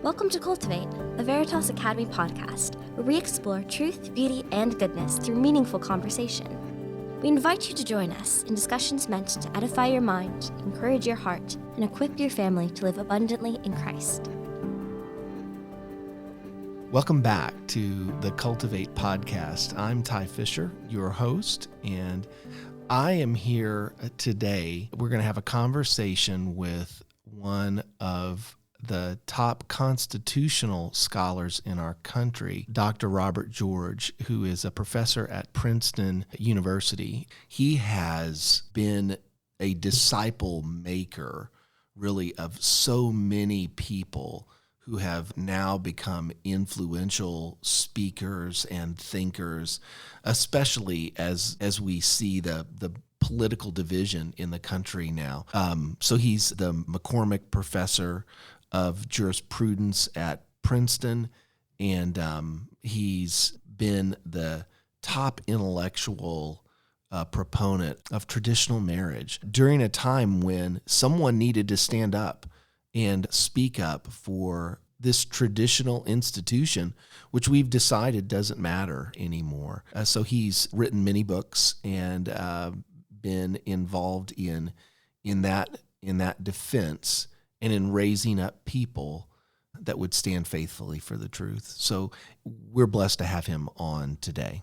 Welcome to Cultivate, a Veritas Academy podcast, where we explore truth, beauty, and goodness through meaningful conversation. We invite you to join us in discussions meant to edify your mind, encourage your heart, and equip your family to live abundantly in Christ. Welcome back to the Cultivate podcast. I'm Ty Fischer, your host, and I am here today. We're going to have a conversation with one of the top constitutional scholars in our country, Dr. Robert George, who is a professor at Princeton University. He has been a disciple maker, really, of so many people who have now become influential speakers and thinkers, especially as we see the political division in the country now. So he's the McCormick Professor of Jurisprudence at Princeton, and he's been the top intellectual proponent of traditional marriage during a time when someone needed to stand up and speak up for this traditional institution, which we've decided doesn't matter anymore. So he's written many books and been involved in that defense and in raising up people that would stand faithfully for the truth. So we're blessed to have him on today.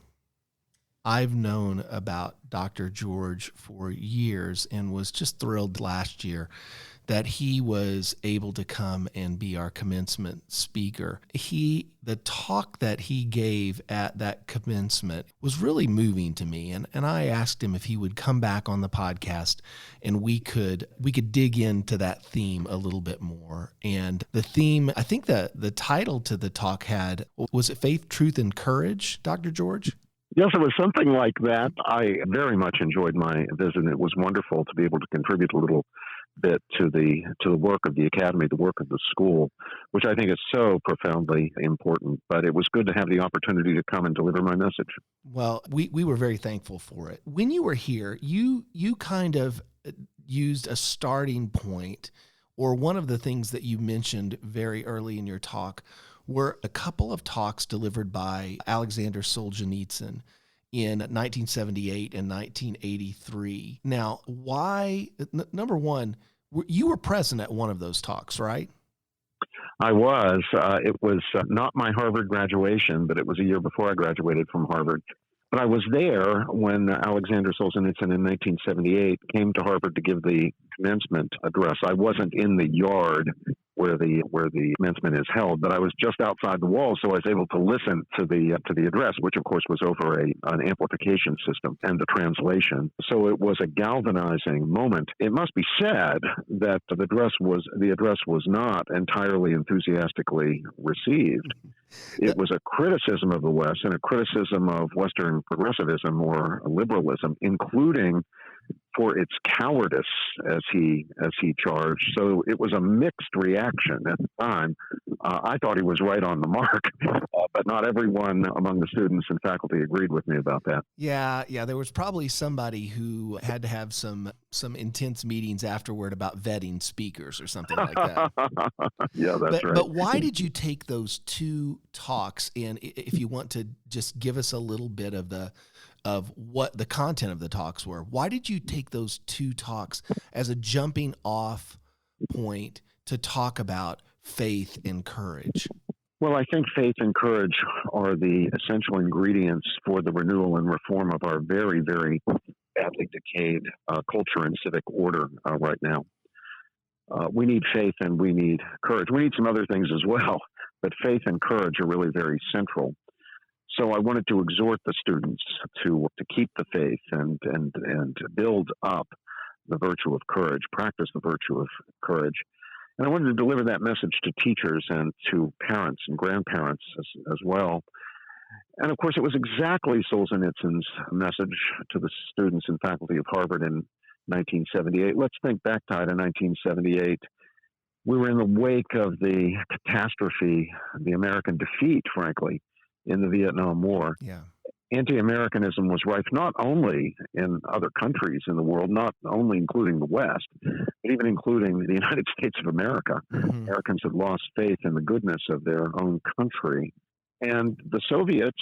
I've known about Dr. George for years and was just thrilled last year that he was able to come and be our commencement speaker. The talk that he gave at that commencement was really moving to me, and I asked him if he would come back on the podcast and we could dig into that theme a little bit more. And the theme, I think the title to the talk was it Faith, Truth, and Courage, Dr. George? Yes, it was something like that. I very much enjoyed my visit. It was wonderful to be able to contribute a little bit to the work of the academy, the work of the school, which I think is so profoundly important. But it was good to have the opportunity to come and deliver my message. Well, we were very thankful for it. When you were here, you kind of used a starting point, or one of the things that you mentioned very early in your talk were a couple of talks delivered by Alexander Solzhenitsyn in 1978 and 1983. Now, why, number one, you were present at one of those talks, right? I was. It was not my Harvard graduation, but it was a year before I graduated from Harvard. But I was there when Alexander Solzhenitsyn in 1978 came to Harvard to give the commencement address. I wasn't in the yard where the commencement is held, but I was just outside the walls, so I was able to listen to the address, which of course was over an amplification system and the translation. So it was a galvanizing moment. It must be said that the address was not entirely enthusiastically received. It was a criticism of the West and a criticism of Western progressivism or liberalism, including for its cowardice, as he charged. So it was a mixed reaction at the time. I thought he was right on the mark, but not everyone among the students and faculty agreed with me about that. Yeah, there was probably somebody who had to have some intense meetings afterward about vetting speakers or something like that. Yeah, that's right. But why did you take those two talks? And if you want to just give us a little bit of what the content of the talks were, why did you take those two talks as a jumping off point to talk about faith and courage? Well, I think faith and courage are the essential ingredients for the renewal and reform of our very, very badly decayed culture and civic order right now. We need faith and we need courage. We need some other things as well, but faith and courage are really very central. So I wanted to exhort the students to keep the faith and build up the virtue of courage, practice the virtue of courage. And I wanted to deliver that message to teachers and to parents and grandparents as well. And of course, it was exactly Solzhenitsyn's message to the students and faculty of Harvard in 1978. Let's think back to 1978. We were in the wake of the catastrophe, the American defeat, frankly, in the Vietnam War. Yeah. anti-Americanism was rife not only in other countries in the world, not only including the West, but even including the United States of America. Mm-hmm. Americans had lost faith in the goodness of their own country. And the Soviets,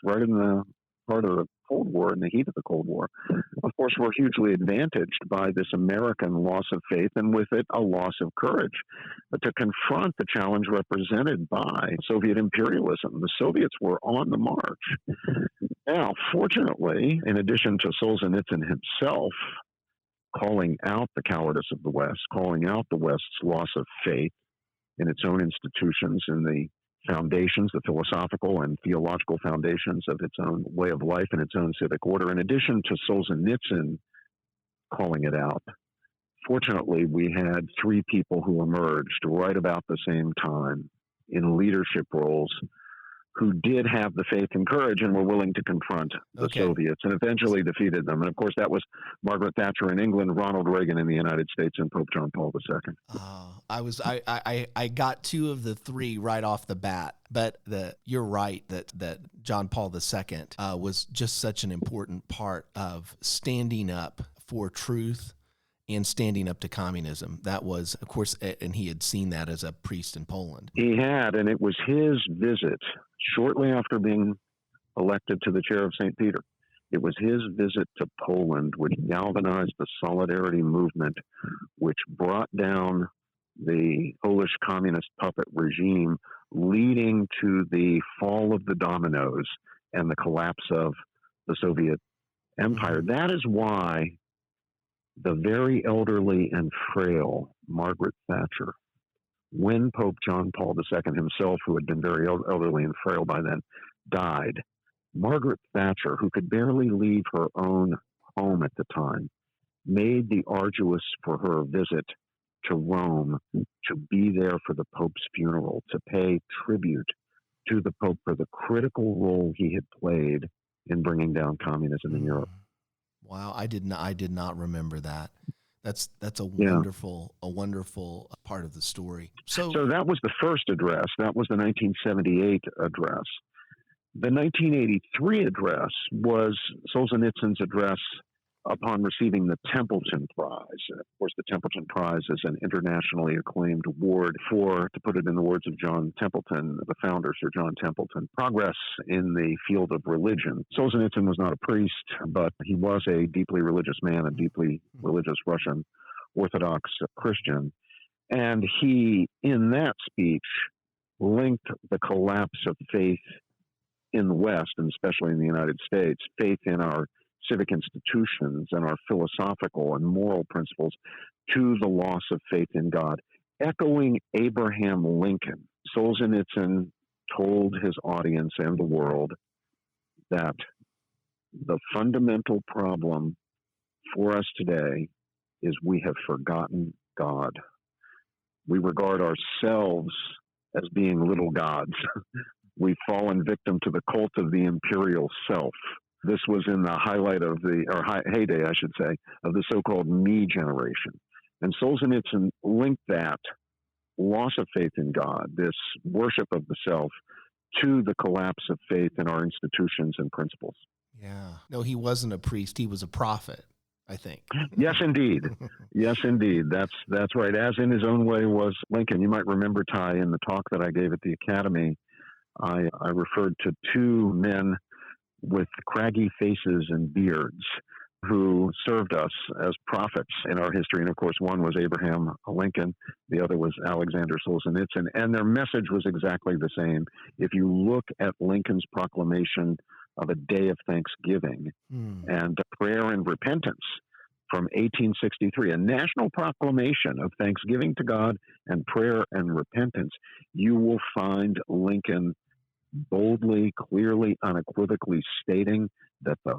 right in the heart of the Cold War, in the heat of the Cold War, of course, were hugely advantaged by this American loss of faith and with it a loss of courage to confront the challenge represented by Soviet imperialism. The Soviets were on the march. Now, fortunately, in addition to Solzhenitsyn himself calling out the cowardice of the West, calling out the West's loss of faith in its own institutions, in the foundations, the philosophical and theological foundations of its own way of life and its own civic order. In addition to Solzhenitsyn calling it out, fortunately, we had three people who emerged right about the same time in leadership roles who did have the faith and courage and were willing to confront the Soviets and eventually defeated them. And of course, that was Margaret Thatcher in England, Ronald Reagan in the United States, and Pope John Paul II. I got two of the three right off the bat, but you're right that John Paul II was just such an important part of standing up for truth and standing up to communism. That was, of course, and he had seen that as a priest in Poland. He had, and it was his visit shortly after being elected to the chair of St. Peter. It was his visit to Poland which galvanized the Solidarity movement, which brought down the Polish communist puppet regime, leading to the fall of the dominoes and the collapse of the Soviet Empire. That is why the very elderly and frail Margaret Thatcher, when Pope John Paul II himself, who had been very elderly and frail by then, died, Margaret Thatcher, who could barely leave her own home at the time, made the arduous for her visit to Rome to be there for the Pope's funeral, to pay tribute to the Pope for the critical role he had played in bringing down communism in Europe. Wow, I did not remember that. That's a wonderful part of the story. So that was the first address. That was the 1978 address. The 1983 address was Solzhenitsyn's address upon receiving the Templeton Prize. Of course, the Templeton Prize is an internationally acclaimed award for, to put it in the words of John Templeton, the founder, Sir John Templeton, progress in the field of religion. Solzhenitsyn was not a priest, but he was a deeply religious man, a deeply religious Russian Orthodox Christian. And he, in that speech, linked the collapse of faith in the West, and especially in the United States, faith in our civic institutions and our philosophical and moral principles, to the loss of faith in God. Echoing Abraham Lincoln, Solzhenitsyn told his audience and the world that the fundamental problem for us today is we have forgotten God. We regard ourselves as being little gods. We've fallen victim to the cult of the imperial self. This was in the heyday, I should say, of the so-called me generation. And Solzhenitsyn linked that loss of faith in God, this worship of the self, to the collapse of faith in our institutions and principles. Yeah. No, he wasn't a priest. He was a prophet, I think. Yes, indeed. Yes, indeed. That's right. As in his own way was Lincoln. You might remember, Ty, in the talk that I gave at the Academy, I referred to two men with craggy faces and beards who served us as prophets in our history. And of course, one was Abraham Lincoln, the other was Alexander Solzhenitsyn. And their message was exactly the same. If you look at Lincoln's proclamation of a day of thanksgiving and prayer and repentance from 1863, a national proclamation of thanksgiving to God and prayer and repentance, you will find Lincoln boldly, clearly, unequivocally stating that the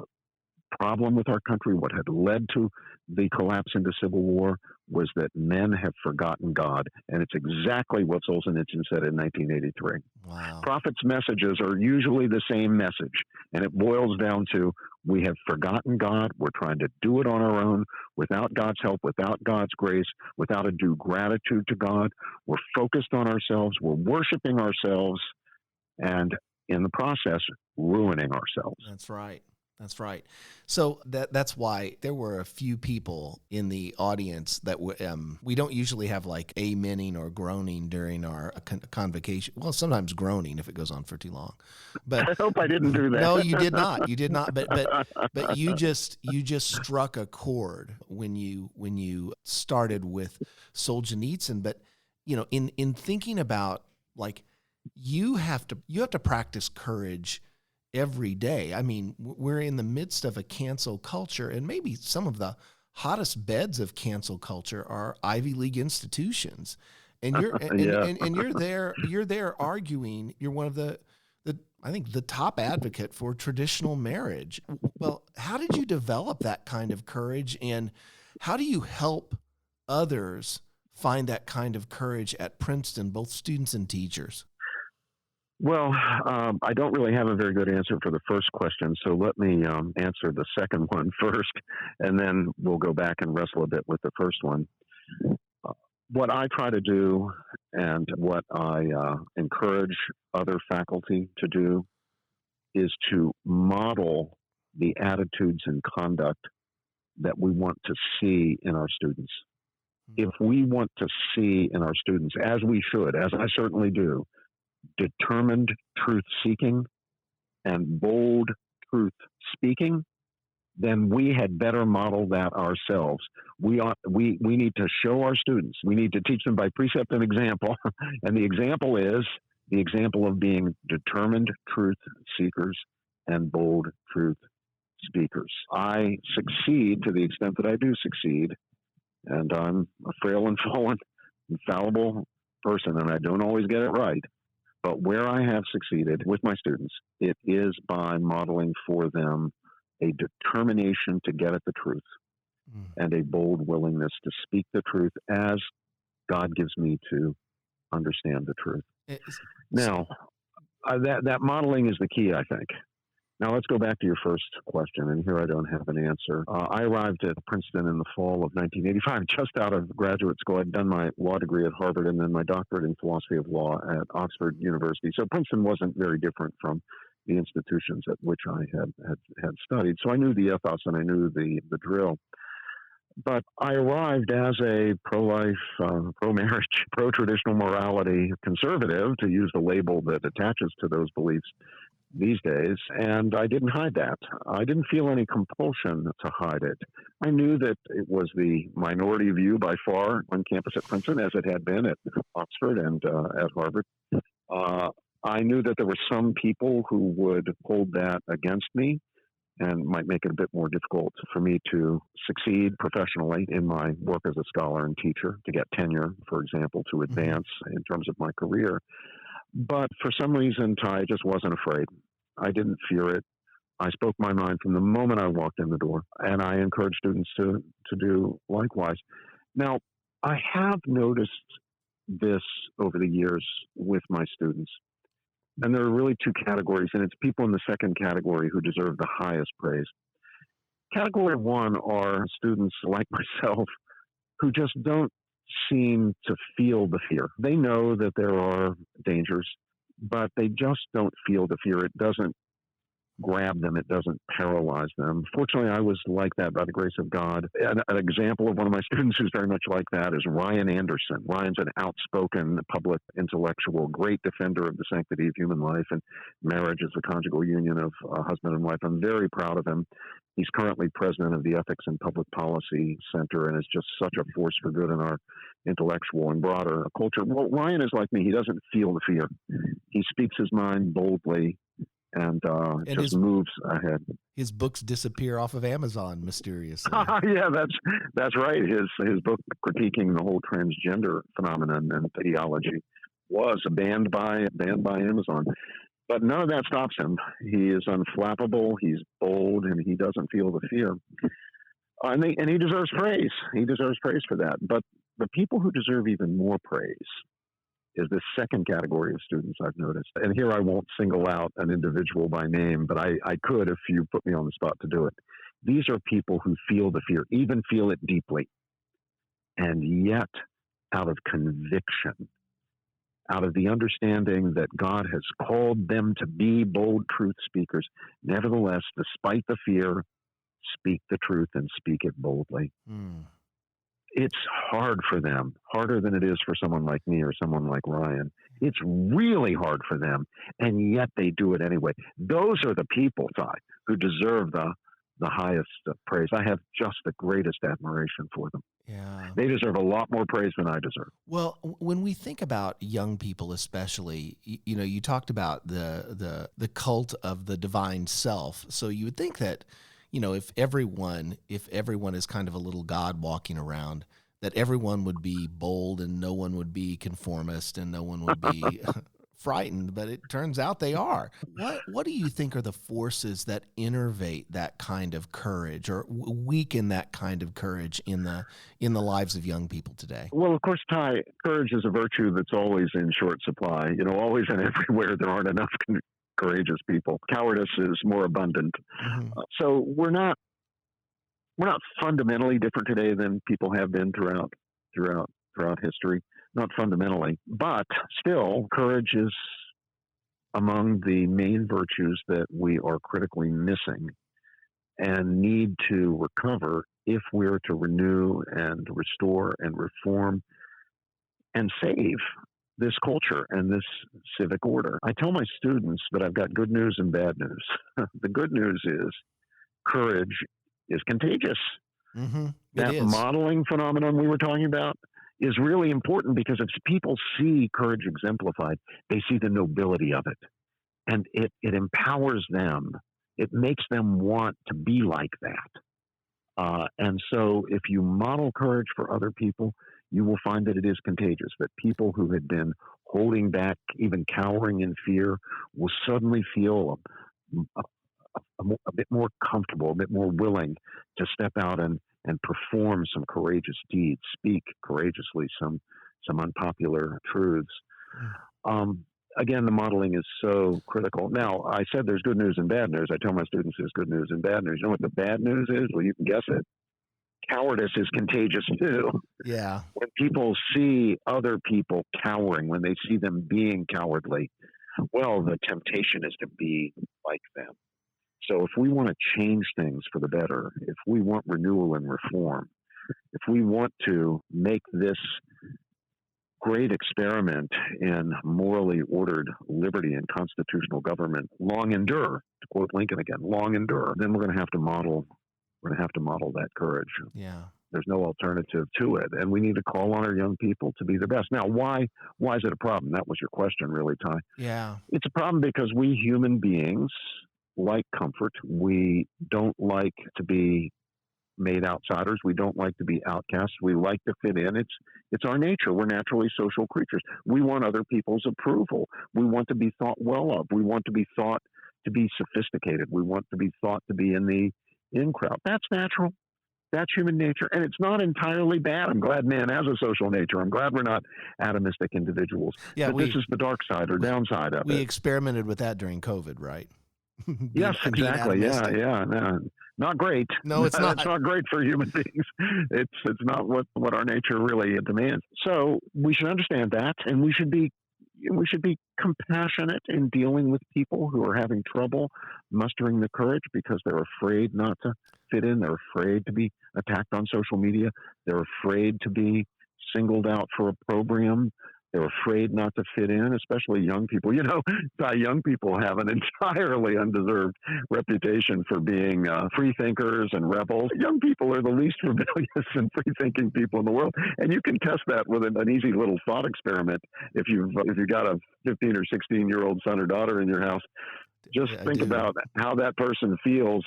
problem with our country, what had led to the collapse into civil war, was that men have forgotten God. And it's exactly what Solzhenitsyn said in 1983. Wow. Prophets' messages are usually the same message, and it boils down to, we have forgotten God. We're trying to do it on our own, without God's help, without God's grace, without a due gratitude to God. We're focused on ourselves. We're worshiping ourselves. And in the process, ruining ourselves. That's right. That's right. So that's why there were a few people in the audience that we don't usually have like amening or groaning during our convocation. Well, sometimes groaning if it goes on for too long. But I hope I didn't do that. No, you did not. You did not. But you just struck a chord when you started with Solzhenitsyn. But in thinking about, like, you have to practice courage every day. I mean, we're in the midst of a cancel culture, and maybe some of the hottest beds of cancel culture are Ivy League institutions. And you're there arguing. You're one of the I think the top advocate for traditional marriage. Well, how did you develop that kind of courage, and how do you help others find that kind of courage at Princeton, both students and teachers? Well, I don't really have a very good answer for the first question, so let me answer the second one first, and then we'll go back and wrestle a bit with the first one. What I try to do, and what I encourage other faculty to do, is to model the attitudes and conduct that we want to see in our students. If we want to see in our students, as we should, as I certainly do, determined truth-seeking and bold truth-speaking, then we had better model that ourselves. We need to show our students. We need to teach them by precept and example. And the example is the example of being determined truth-seekers and bold truth-speakers. I succeed to the extent that I do succeed, and I'm a frail and fallen, infallible person, and I don't always get it right. But where I have succeeded with my students, it is by modeling for them a determination to get at the truth and a bold willingness to speak the truth as God gives me to understand the truth. Now, that modeling is the key, I think. Now, let's go back to your first question, and here I don't have an answer. I arrived at Princeton in the fall of 1985, just out of graduate school. I'd done my law degree at Harvard and then my doctorate in philosophy of law at Oxford University. So Princeton wasn't very different from the institutions at which I had studied. So I knew the ethos and I knew the drill. But I arrived as a pro-life, pro-marriage, pro-traditional morality conservative, to use the label that attaches to those beliefs these days, and I didn't hide that. I didn't feel any compulsion to hide it. I knew that it was the minority view by far on campus at Princeton, as it had been at Oxford and at Harvard. I knew that there were some people who would hold that against me and might make it a bit more difficult for me to succeed professionally in my work as a scholar and teacher, to get tenure, for example, to advance in terms of my career. But for some reason, Ty, just wasn't afraid. I didn't fear it. I spoke my mind from the moment I walked in the door, and I encourage students to do likewise. Now, I have noticed this over the years with my students, and there are really two categories, and it's people in the second category who deserve the highest praise. Category one are students like myself who just don't seem to feel the fear. They know that there are dangers, but they just don't feel the fear. It doesn't grab them. It doesn't paralyze them. Fortunately, I was like that by the grace of God. An example of one of my students who's very much like that is Ryan Anderson. Ryan's an outspoken public intellectual, great defender of the sanctity of human life and marriage as the conjugal union of husband and wife. I'm very proud of him. He's currently president of the Ethics and Public Policy Center and is just such a force for good in our intellectual and broader culture. Well, Ryan is like me. He doesn't feel the fear. He speaks his mind boldly and just moves ahead. His books disappear off of Amazon mysteriously. Yeah, that's right. His book critiquing the whole transgender phenomenon and ideology was banned by Amazon. But none of that stops him. He is unflappable, he's bold, and he doesn't feel the fear. And he deserves praise. He deserves praise for that. But the people who deserve even more praise is the second category of students I've noticed. And here I won't single out an individual by name, but I could if you put me on the spot to do it. These are people who feel the fear, even feel it deeply, and yet out of conviction out of the understanding that God has called them to be bold truth speakers. Nevertheless, despite the fear, speak the truth and speak it boldly. It's hard for them, harder than it is for someone like me or someone like Ryan. It's really hard for them, and yet they do it anyway. Those are the people, Ty, who deserve the highest praise. I have just the greatest admiration for them. Yeah. They deserve a lot more praise than I deserve. Well, when we think about young people, especially, you talked about the cult of the divine self. So you would think that, if everyone is kind of a little God walking around, that everyone would be bold and no one would be conformist and no one would be frightened, but it turns out they are. What do you think are the forces that innervate that kind of courage or weaken that kind of courage in the lives of young people today? Well, of course, Ty, courage is a virtue that's always in short supply. Always and everywhere there aren't enough courageous people. Cowardice is more abundant. So we're not fundamentally different today than people have been throughout history. Not fundamentally, but still, courage is among the main virtues that we are critically missing and need to recover if we're to renew and restore and reform and save this culture and this civic order. I tell my students that I've got good news and bad news. The good news is courage is contagious. That modeling phenomenon we were talking about is really important, because if people see courage exemplified, they see the nobility of it. And it empowers them. It makes them want to be like that. And so if you model courage for other people, you will find that it is contagious, that people who had been holding back, even cowering in fear, will suddenly feel a bit more comfortable, a bit more willing to step out and perform some courageous deeds, speak courageously some unpopular truths. Again, the modeling is so critical. Now, I said there's good news and bad news. I tell my students there's good news and bad news. You know what the bad news is? Well, you can guess it. Cowardice is contagious too. Yeah. When people see other people cowering, when they see them being cowardly, well, the temptation is to be like them. So if we want to change things for the better, if we want renewal and reform, if we want to make this great experiment in morally ordered liberty and constitutional government long endure, to quote Lincoln again, long endure, then we're going to have to model that courage. Yeah. There's no alternative to it. And we need to call on our young people to be their best. Now, why is it a problem? That was your question, really, Ty. Yeah. It's a problem because we human beings like comfort. We don't like to be made outsiders. We don't like to be outcasts. We like to fit in. It's our nature. We're naturally social creatures. We want other people's approval. We want to be thought well of. We want to be thought to be sophisticated. We want to be thought to be in the in crowd. That's natural. That's human nature. And it's not entirely bad. I'm glad man has a social nature. I'm glad we're not atomistic individuals. Yeah, but this is the dark side or downside of it. We experimented with that during COVID, right? Yes, exactly. Yeah. No, not great. No, it's not. It's not great for human beings. It's not what our nature really demands. So we should understand that, and we should be compassionate in dealing with people who are having trouble mustering the courage because they're afraid not to fit in. They're afraid to be attacked on social media. They're afraid to be singled out for a program. They're afraid not to fit in, especially young people. Young people have an entirely undeserved reputation for being free thinkers and rebels. Young people are the least rebellious and free-thinking people in the world, and you can test that with an easy little thought experiment. If you've got a 15 or 16-year-old son or daughter in your house, just think about how that person feels.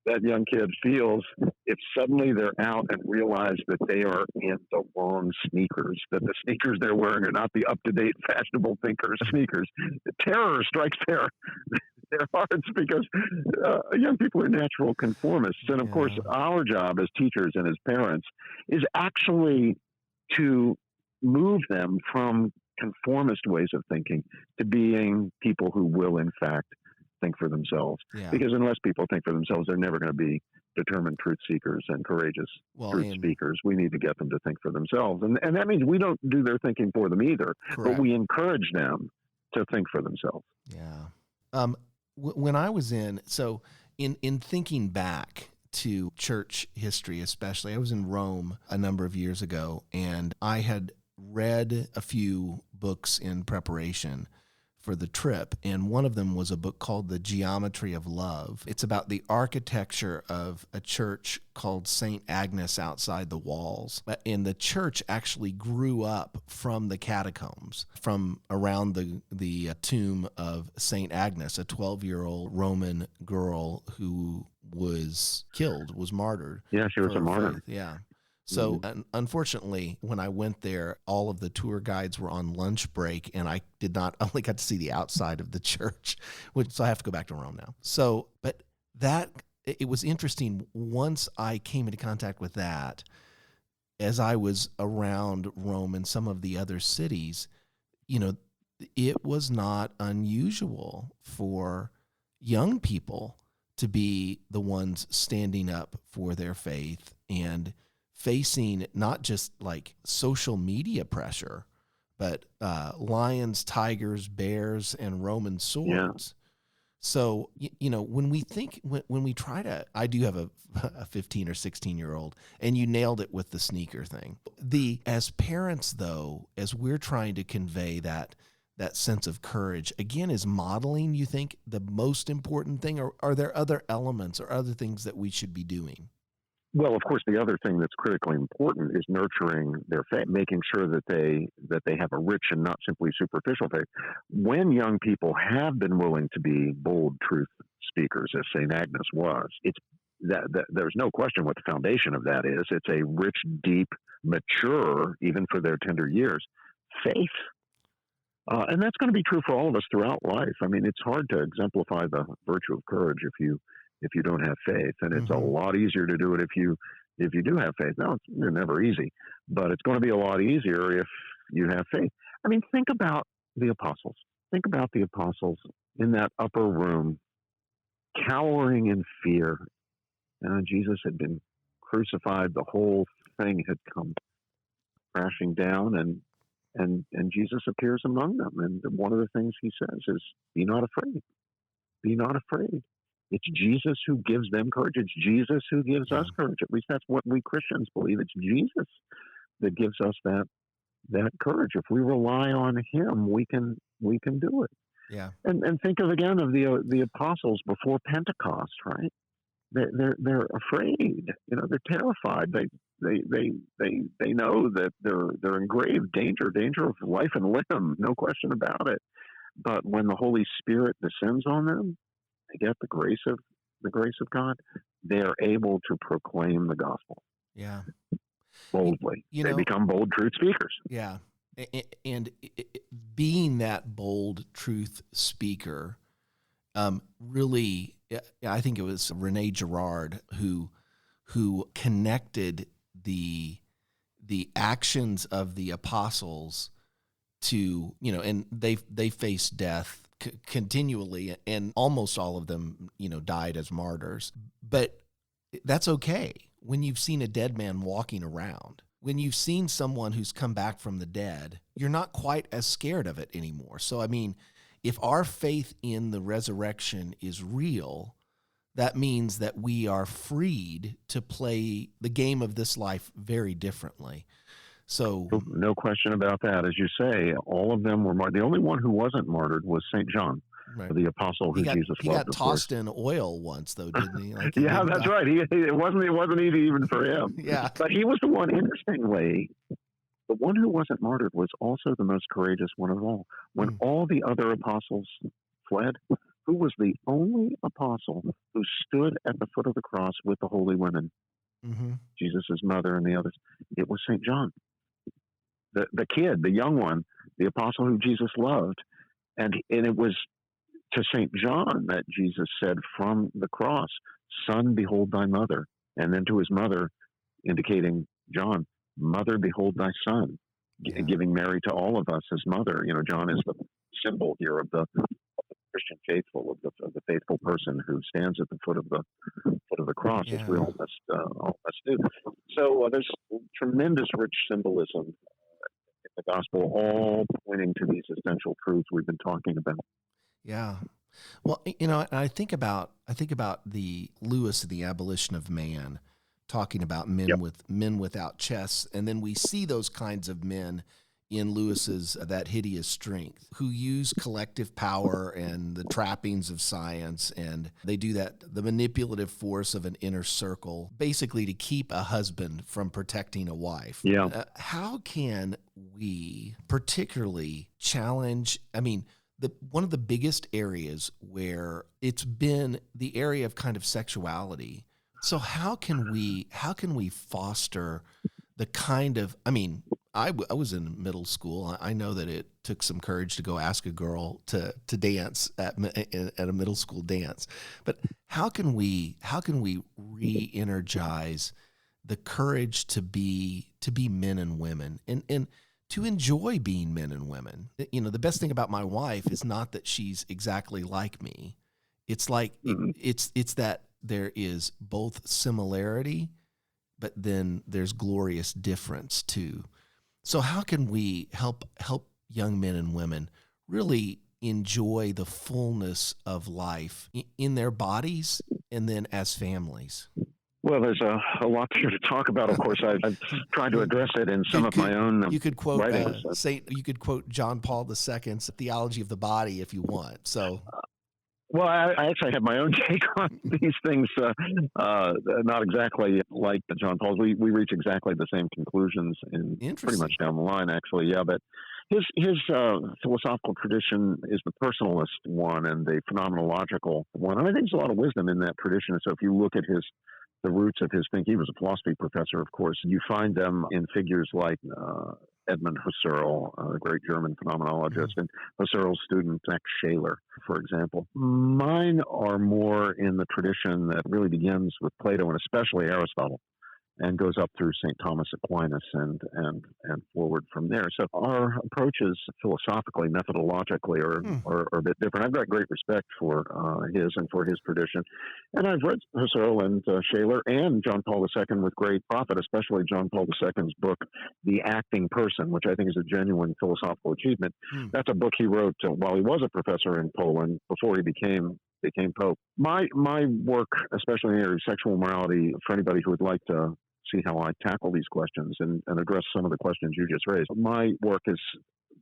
That young kid feels if suddenly they're out and realize that they are in the wrong sneakers, that the sneakers they're wearing are not the up-to-date fashionable sneakers. The terror strikes their hearts because young people are natural conformists. And of course, our job as teachers and as parents is actually to move them from conformist ways of thinking to being people who will, in fact, think for themselves. Yeah. Because unless people think for themselves, they're never going to be determined truth seekers and courageous truth speakers. We need to get them to think for themselves. And that means we don't do their thinking for them either, correct. But we encourage them to think for themselves. Yeah. When I was in thinking back to church history, especially, I was in Rome a number of years ago, and I had read a few books in preparation for the trip, and one of them was a book called The Geometry of Love. It's about the architecture of a church called St. Agnes outside the walls. And the church actually grew up from the catacombs, from around the tomb of St. Agnes, a 12-year-old Roman girl who was killed, was martyred. Yeah, she was a martyr. Faith. Yeah. So unfortunately, when I went there, all of the tour guides were on lunch break, and I only got to see the outside of the church, so I have to go back to Rome now. So, but it was interesting once I came into contact with that, as I was around Rome and some of the other cities, it was not unusual for young people to be the ones standing up for their faith and facing not just like social media pressure, but lions, tigers, bears, and Roman swords. Yeah. So, when we try to, I do have a 15 or 16-year-old, and you nailed it with the sneaker thing. As parents, though, as we're trying to convey that sense of courage, again, is modeling, you think, the most important thing, or are there other elements or other things that we should be doing? Well, of course, the other thing that's critically important is nurturing their faith, making sure that they have a rich and not simply superficial faith. When young people have been willing to be bold truth speakers, as St. Agnes was, it's that there's no question what the foundation of that is. It's a rich, deep, mature, even for their tender years, faith. And that's going to be true for all of us throughout life. I mean, it's hard to exemplify the virtue of courage if you don't have faith, and it's a lot easier to do it if you do have faith. Now, it's never easy, but it's going to be a lot easier if you have faith. I mean, think about the apostles. Think about the apostles in that upper room, cowering in fear. Jesus had been crucified. The whole thing had come crashing down, and Jesus appears among them. And one of the things he says is, "Be not afraid. Be not afraid." It's Jesus who gives them courage. It's Jesus who gives us courage. At least that's what we Christians believe. It's Jesus that gives us that courage. If we rely on him, we can do it. Yeah. And think of the apostles before Pentecost, right? They're afraid. They're terrified. They know that they're in grave danger of life and limb, no question about it. But when the Holy Spirit descends on them, they get the grace of God. They're able to proclaim the gospel. Yeah. Boldly. They become bold truth speakers. Yeah. And being that bold truth speaker, really, I think it was Rene Girard who connected the actions of the apostles to, and they faced death continually, and almost all of them, died as martyrs. But that's okay when you've seen a dead man walking around. When you've seen someone who's come back from the dead, you're not quite as scared of it anymore. So, I mean, if our faith in the resurrection is real, that means that we are freed to play the game of this life very differently. So, no question about that. As you say, all of them were martyred. The only one who wasn't martyred was St. John, right, the apostle who Jesus loved. He got tossed in oil once, though, didn't he? Yeah, that's right. It wasn't easy even for him. Yeah, but he was the one. Interestingly, the one who wasn't martyred was also the most courageous one of all. When all the other apostles fled, who was the only apostle who stood at the foot of the cross with the holy women, Jesus' mother and the others? It was St. John. The kid, the young one, the apostle who Jesus loved. And it was to St. John that Jesus said from the cross, "Son, behold thy mother." And then to his mother, indicating John, "Mother, behold thy son," giving Mary to all of us as mother. John is the symbol here of the Christian faithful, of the faithful person who stands at the foot of the cross, as we all must do. So there's tremendous rich symbolism in the gospel, all pointing to these essential truths we've been talking about. Yeah. Well, I think about the Lewis and the Abolition of Man, talking about men without chests, and then we see those kinds of men in Lewis's That Hideous Strength, who use collective power and the trappings of science, and they do that, the manipulative force of an inner circle, basically to keep a husband from protecting a wife. Yeah. How can we particularly challenge, one of the biggest areas where it's been the area of kind of sexuality. So how can we foster the kind of, I was in middle school. I know that it took some courage to go ask a girl to dance at a middle school dance, but how can we re-energize the courage to be men and women and to enjoy being men and women? The best thing about my wife is not that she's exactly like me. It's like it's that there is both similarity, but then there's glorious difference too. So how can we help young men and women really enjoy the fullness of life in their bodies and then as families? Well, there's a lot here to talk about. Of course, I've tried to address it in some of my own writings. You could quote John Paul II's Theology of the Body if you want. So. Well, I actually have my own take on these things, not exactly like John Paul's. We reach exactly the same conclusions pretty much down the line, actually. Yeah, but his philosophical tradition is the personalist one and the phenomenological one. And I think there's a lot of wisdom in that tradition. So if you look at the roots of his thinking, he was a philosophy professor, of course. You find them in figures like Edmund Husserl, a great German phenomenologist, and Husserl's student Max Scheler, for example. Mine are more in the tradition that really begins with Plato and especially Aristotle, and goes up through St. Thomas Aquinas and forward from there. So our approaches philosophically, methodologically are a bit different. I've got great respect for his and for his tradition. And I've read Husserl and Scheler and John Paul II with great profit, especially John Paul II's book, The Acting Person, which I think is a genuine philosophical achievement. That's a book he wrote while he was a professor in Poland before he became Pope. My work, especially in the area of sexual morality, for anybody who would like to see how I tackle these questions and address some of the questions you just raised. My work is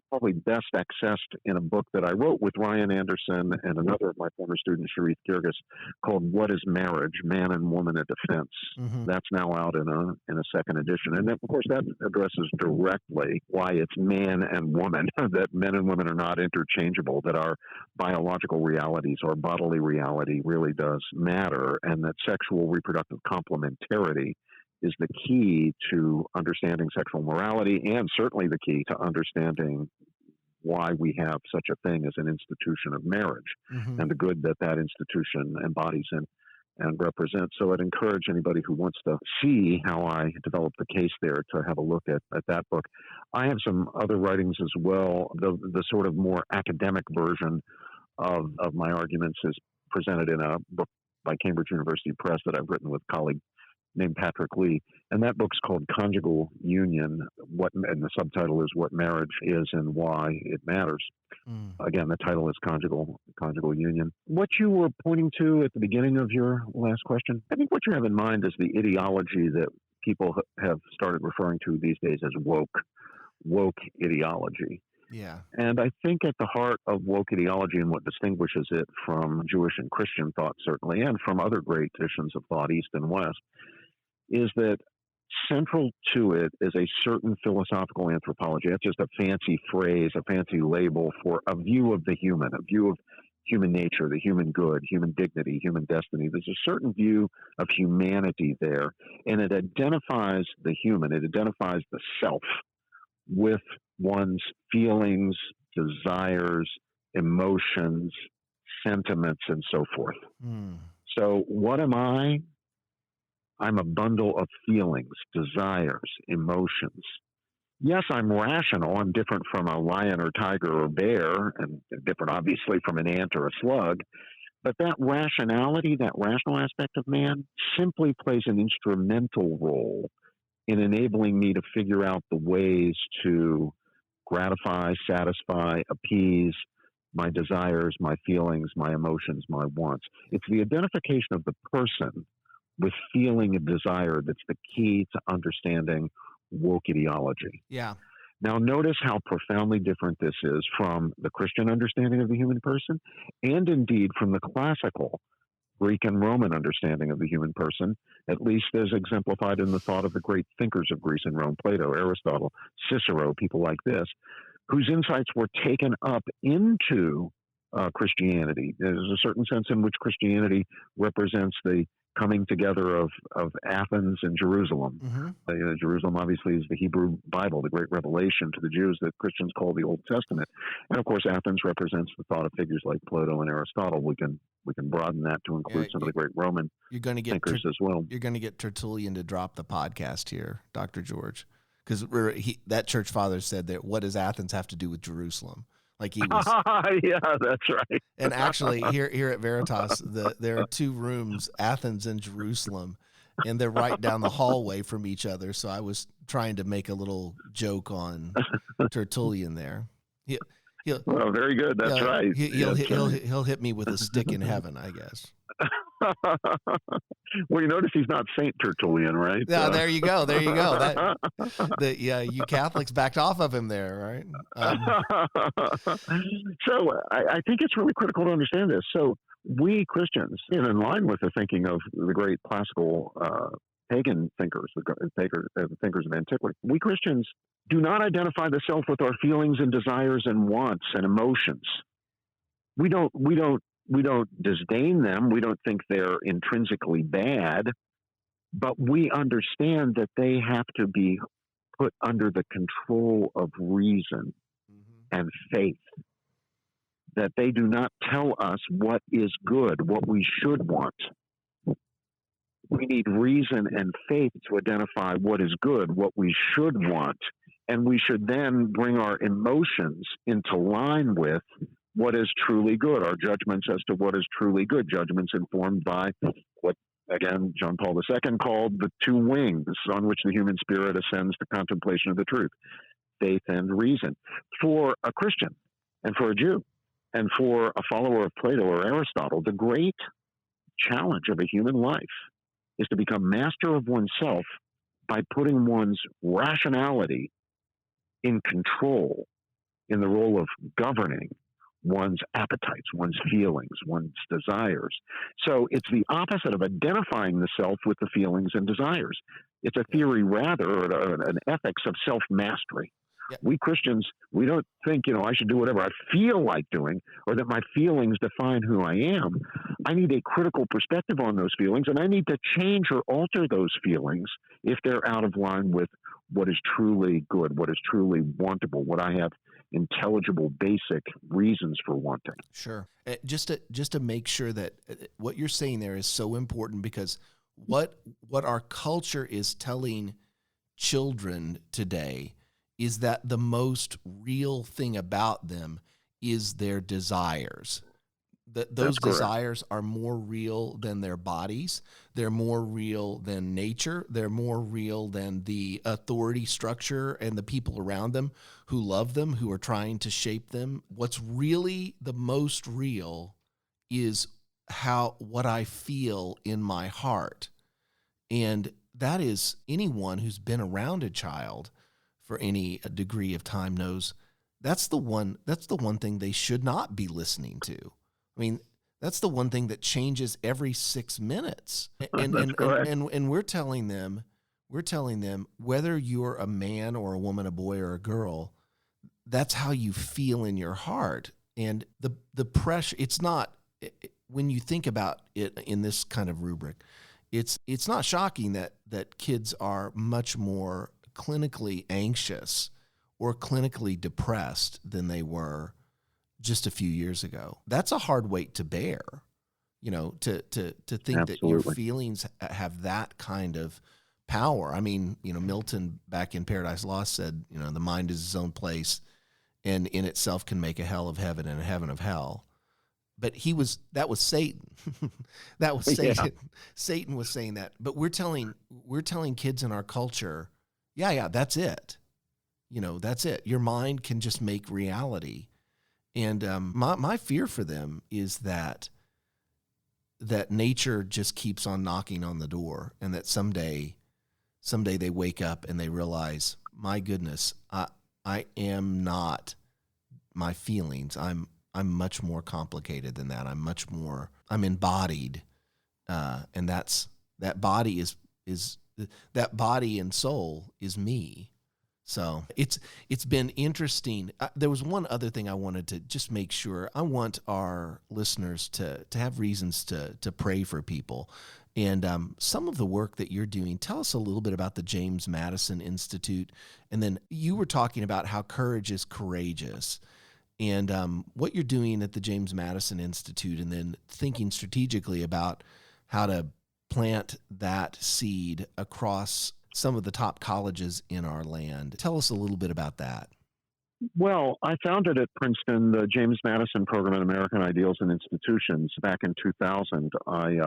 probably best accessed in a book that I wrote with Ryan Anderson and another of my former students, Sharif Girgis, called What is Marriage? Man and Woman at Defense. That's now out in a second edition. And then, of course, that addresses directly why it's man and woman, that men and women are not interchangeable, that our biological realities, our bodily reality really does matter, and that sexual reproductive complementarity is the key to understanding sexual morality and certainly the key to understanding why we have such a thing as an institution of marriage and the good that institution embodies and represents. So I'd encourage anybody who wants to see how I developed the case there to have a look at that book. I have some other writings as well. The sort of more academic version of my arguments is presented in a book by Cambridge University Press that I've written with a colleague named Patrick Lee, and that book's called Conjugal Union, and the subtitle is What Marriage Is and Why It Matters. Again, the title is Conjugal Union. What you were pointing to at the beginning of your last question, I think what you have in mind is the ideology that people have started referring to these days as woke ideology. Yeah. And I think at the heart of woke ideology and what distinguishes it from Jewish and Christian thought, certainly, and from other great traditions of thought, East and West, is that central to it is a certain philosophical anthropology. That's just a fancy phrase, a fancy label for a view of the human, a view of human nature, the human good, human dignity, human destiny. There's a certain view of humanity there, and it identifies the human, it identifies the self with one's feelings, desires, emotions, sentiments, and so forth. So what am I? I'm a bundle of feelings, desires, emotions. yes, I'm rational. I'm different from a lion or tiger or bear, and different, obviously, from an ant or a slug. But that rationality, that rational aspect of man, simply plays an instrumental role in enabling me to figure out the ways to gratify, satisfy, appease my desires, my feelings, my emotions, my wants. It's the identification of the person with feeling and desire that's the key to understanding woke ideology. Yeah. Now, notice how profoundly different this is from the Christian understanding of the human person, and indeed from the classical Greek and Roman understanding of the human person, at least as exemplified in the thought of the great thinkers of Greece and Rome, Plato, Aristotle, Cicero, people like this, whose insights were taken up into Christianity. There's a certain sense in which Christianity represents the coming together of Athens and Jerusalem. Mm-hmm. Jerusalem obviously is the Hebrew Bible, the great revelation to the Jews that Christians call the Old Testament. And of course, Athens represents the thought of figures like Plato and Aristotle. We can broaden that to include some of the great Roman thinkers as well. You're going to get Tertullian to drop the podcast here, Dr. George, because that church father said that what does Athens have to do with Jerusalem? Like he was. Yeah, that's right. And actually, here at Veritas, there are two rooms, Athens and Jerusalem, and they're right down the hallway from each other. So I was trying to make a little joke on Tertullian there. Well, very good. That's right. He'll hit me with a stick in heaven, I guess. Well, you notice he's not Saint Tertullian, right? Yeah, there you go. You Catholics backed off of him there, right? So I think it's really critical to understand this. So we Christians, in line with the thinking of the great classical pagan thinkers, the thinkers of antiquity, we Christians do not identify the self with our feelings and desires and wants and emotions. We don't disdain them. We don't think they're intrinsically bad, but we understand that they have to be put under the control of reason and faith, that they do not tell us what is good, what we should want. We need reason and faith to identify what is good, what we should want, and we should then bring our emotions into line with what is truly good, our judgments as to what is truly good, judgments informed by what, again, John Paul II called the two wings on which the human spirit ascends to contemplation of the truth, faith and reason. For a Christian and for a Jew and for a follower of Plato or Aristotle, the great challenge of a human life is to become master of oneself by putting one's rationality in control, in the role of governing one's appetites, one's feelings, one's desires. So it's the opposite of identifying the self with the feelings and desires. It's a theory, rather, or an ethics of self-mastery. Yeah. We Christians, we don't think, I should do whatever I feel like doing, or that my feelings define who I am. I need a critical perspective on those feelings, and I need to change or alter those feelings if they're out of line with what is truly good, what is truly wantable, what I have intelligible, basic reasons for wanting. Sure. Just to make sure that what you're saying there is so important, because what our culture is telling children today is that the most real thing about them is their desires. Those desires are more real than their bodies. They're more real than nature. They're more real than the authority structure and the people around them who love them, who are trying to shape them. What's really the most real is what I feel in my heart. And that is, anyone who's been around a child for any degree of time knows that's the one thing they should not be listening to. I mean, that's the one thing that changes every 6 minutes. And we're telling them, whether you're a man or a woman, a boy or a girl, that's how you feel in your heart. And the pressure, it's not, when you think about it in this kind of rubric, it's not shocking that kids are much more clinically anxious or clinically depressed than they were just a few years ago. That's a hard weight to bear, to think Absolutely. that your feelings have that kind of power. I mean, Milton back in Paradise Lost said, the mind is its own place and in itself can make a hell of heaven and a heaven of hell. But that was Satan. That was Satan. Yeah. Satan was saying that. But we're telling kids in our culture, yeah, that's it. That's it. Your mind can just make reality. And my fear for them is that nature just keeps on knocking on the door, and that someday they wake up and they realize, my goodness, I am not my feelings. I'm much more complicated than that. I'm embodied. And that body is that body and soul is me. So it's been interesting. There was one other thing I wanted to just make sure. I want our listeners to have reasons to pray for people. And some of the work that you're doing, tell us a little bit about the James Madison Institute. And then you were talking about how courage is courageous. And what you're doing at the James Madison Institute, and then thinking strategically about how to plant that seed across some of the top colleges in our land. Tell us a little bit about that. Well, I founded at Princeton the James Madison Program in American Ideals and Institutions back in 2000. I,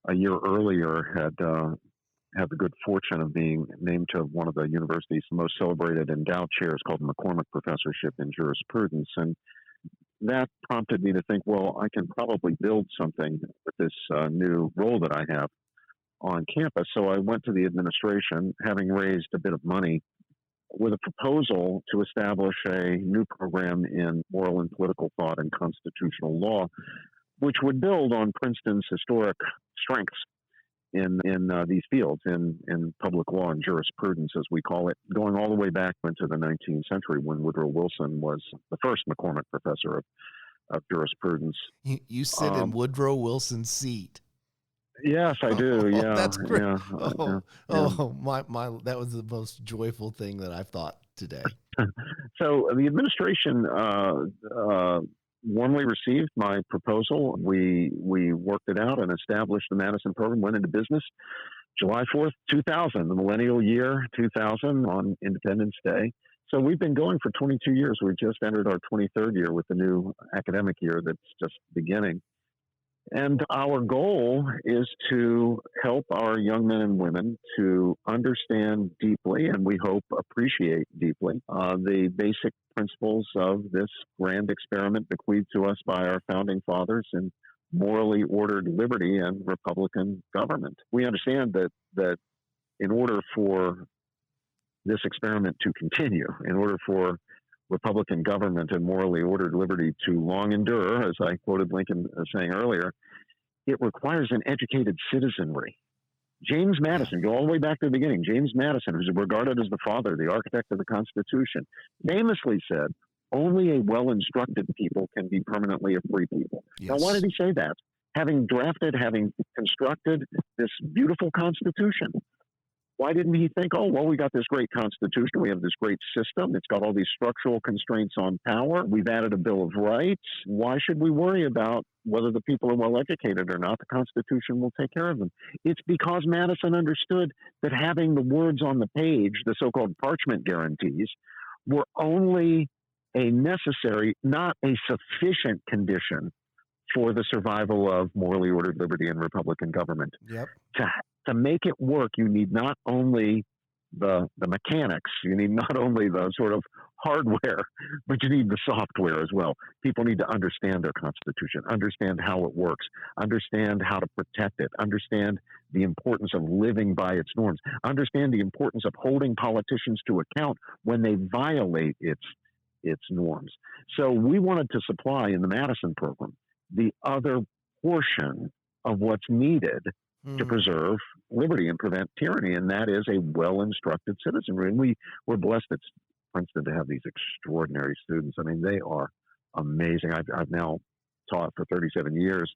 a year earlier, had the good fortune of being named to one of the university's most celebrated endowed chairs called the McCormick Professorship in Jurisprudence. And that prompted me to think, well, I can probably build something with this new role that I have on campus. So I went to the administration, having raised a bit of money, with a proposal to establish a new program in moral and political thought and constitutional law, which would build on Princeton's historic strengths in these fields, in public law and jurisprudence, as we call it, going all the way back into the 19th century when Woodrow Wilson was the first McCormick Professor of jurisprudence. You sit in Woodrow Wilson's seat. Yes, I do. Yeah, that's great. Yeah, My that was the most joyful thing that I've thought today. So the administration warmly received my proposal. We worked it out and established the Madison program. Went into business July 4th, 2000, the millennial year 2000, on Independence Day. So we've been going for 22 years. We've just entered our 23rd year with the new academic year that's just beginning. And our goal is to help our young men and women to understand deeply, and we hope appreciate deeply, the basic principles of this grand experiment bequeathed to us by our founding fathers in morally ordered liberty and Republican government. We understand that in order for this experiment to continue, in order for Republican government and morally ordered liberty to long endure, as I quoted Lincoln saying earlier, it requires an educated citizenry. James Madison, go all the way back to the beginning, James Madison, who's regarded as the father, the architect of the Constitution, famously said, only a well-instructed people can be permanently a free people. Yes. Now, why did he say that? Having constructed this beautiful Constitution, why didn't he think, oh, well, we got this great Constitution. We have this great system. It's got all these structural constraints on power. We've added a Bill of Rights. Why should we worry about whether the people are well educated or not? The Constitution will take care of them. It's because Madison understood that having the words on the page, the so-called parchment guarantees, were only a necessary, not a sufficient condition for the survival of morally ordered liberty and Republican government. Yep. To make it work, you need not only the mechanics, you need not only the sort of hardware, but you need the software as well. People need to understand their Constitution, understand how it works, understand how to protect it, understand the importance of living by its norms, understand the importance of holding politicians to account when they violate its norms. So we wanted to supply in the Madison program the other portion of what's needed to preserve liberty and prevent tyranny, and that is a well-instructed citizenry. And we're blessed at Princeton to have these extraordinary students. I mean, they are amazing. I've now taught for 37 years,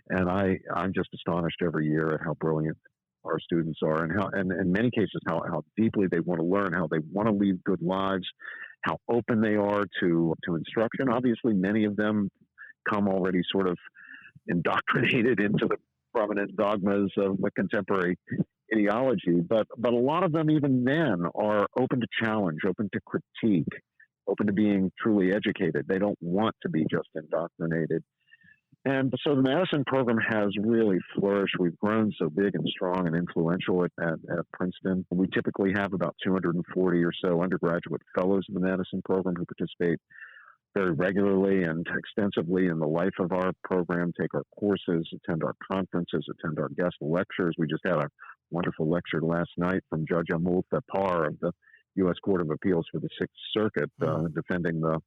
and I'm just astonished every year at how brilliant our students are, and how, and in many cases, how deeply they want to learn, how they want to lead good lives, how open they are to instruction. Obviously, many of them come already sort of indoctrinated into the prominent dogmas of the contemporary ideology, but a lot of them even then are open to challenge, open to critique, open to being truly educated. They don't want to be just indoctrinated. And so the Madison program has really flourished. We've grown so big and strong and influential at Princeton. We typically have about 240 or so undergraduate fellows in the Madison program who participate very regularly and extensively in the life of our program, take our courses, attend our conferences, attend our guest lectures. We just had a wonderful lecture last night from Judge Amul Thapar of the U.S. Court of Appeals for the Sixth Circuit, defending the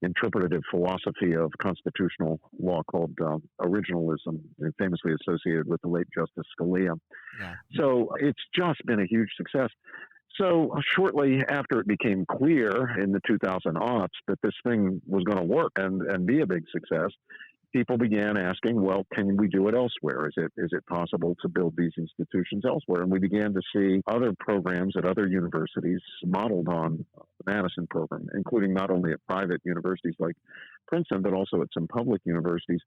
interpretative philosophy of constitutional law called originalism, famously associated with the late Justice Scalia. Yeah. So it's just been a huge success. So shortly after it became clear in the 2000 aughts that this thing was going to work and be a big success, people began asking, well, can we do it elsewhere? Is it possible to build these institutions elsewhere? And we began to see other programs at other universities modeled on the Madison program, including not only at private universities like Princeton, but also at some public universities.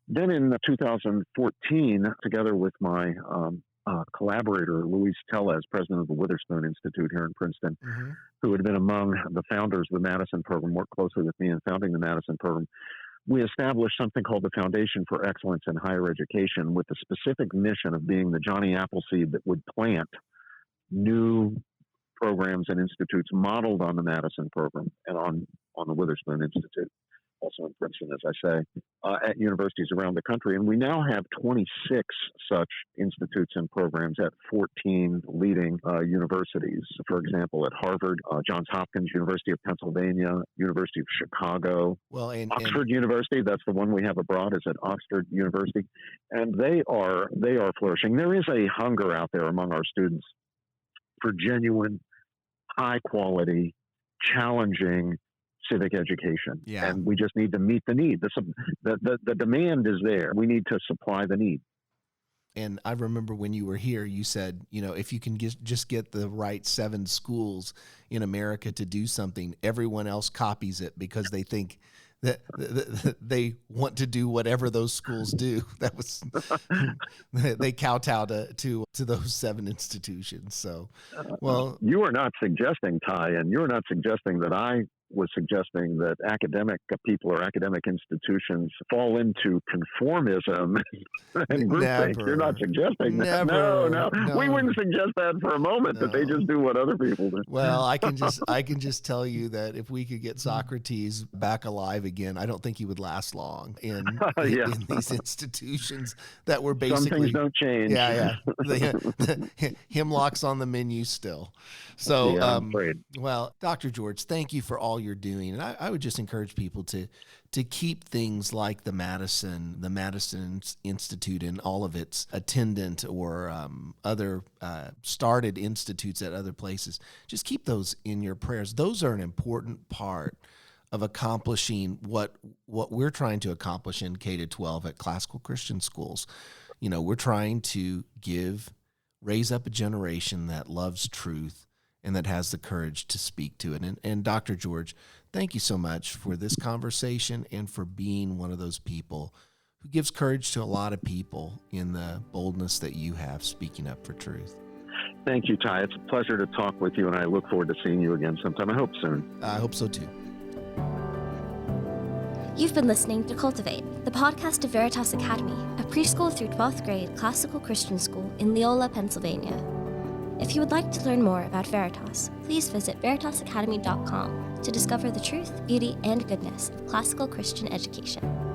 Then in 2014, together with my collaborator, Luis Tellez, president of the Witherspoon Institute here in Princeton, who had been among the founders of the Madison program, worked closely with me in founding the Madison program, we established something called the Foundation for Excellence in Higher Education with the specific mission of being the Johnny Appleseed that would plant new programs and institutes modeled on the Madison program and on the Witherspoon Institute, also in Princeton, as I say, at universities around the country. And we now have 26 such institutes and programs at 14 leading universities. For example, at Harvard, Johns Hopkins, University of Pennsylvania, University of Chicago, Oxford University. That's the one we have abroad, is at Oxford University. And they are flourishing. There is a hunger out there among our students for genuine, high quality, challenging civic education. Yeah. And we just need to meet the need. The demand is there. We need to supply the need. And I remember when you were here, you said, if you can just get the right 7 schools in America to do something, everyone else copies it because they think that they want to do whatever those schools do. That was, they kowtow to those 7 institutions. So, well, you are not suggesting, Ty, and you're not suggesting that I was suggesting that academic people or academic institutions fall into conformism and groupthink. You're not suggesting that. No. We wouldn't suggest that for a moment, that they just do what other people do. Well, I can just tell you that if we could get Socrates back alive again, I don't think he would last long in these institutions that were basically... Some things don't change. Yeah. The hemlock's on the menu still. So, I'm afraid. Well, Dr. George, thank you for all you're doing. And I would just encourage people to keep things like the Madison Institute and all of its attendant or other started institutes at other places. Just keep those in your prayers. Those are an important part of accomplishing what we're trying to accomplish in K-12 at classical Christian schools. We're trying to raise up a generation that loves truth and that has the courage to speak to it. And Dr. George, thank you so much for this conversation and for being one of those people who gives courage to a lot of people in the boldness that you have speaking up for truth. Thank you, Ty. It's a pleasure to talk with you, and I look forward to seeing you again sometime. I hope soon. I hope so too. You've been listening to Cultivate, the podcast of Veritas Academy, a preschool through 12th grade classical Christian school in Leola, Pennsylvania. If you would like to learn more about Veritas, please visit veritasacademy.com to discover the truth, beauty, and goodness of classical Christian education.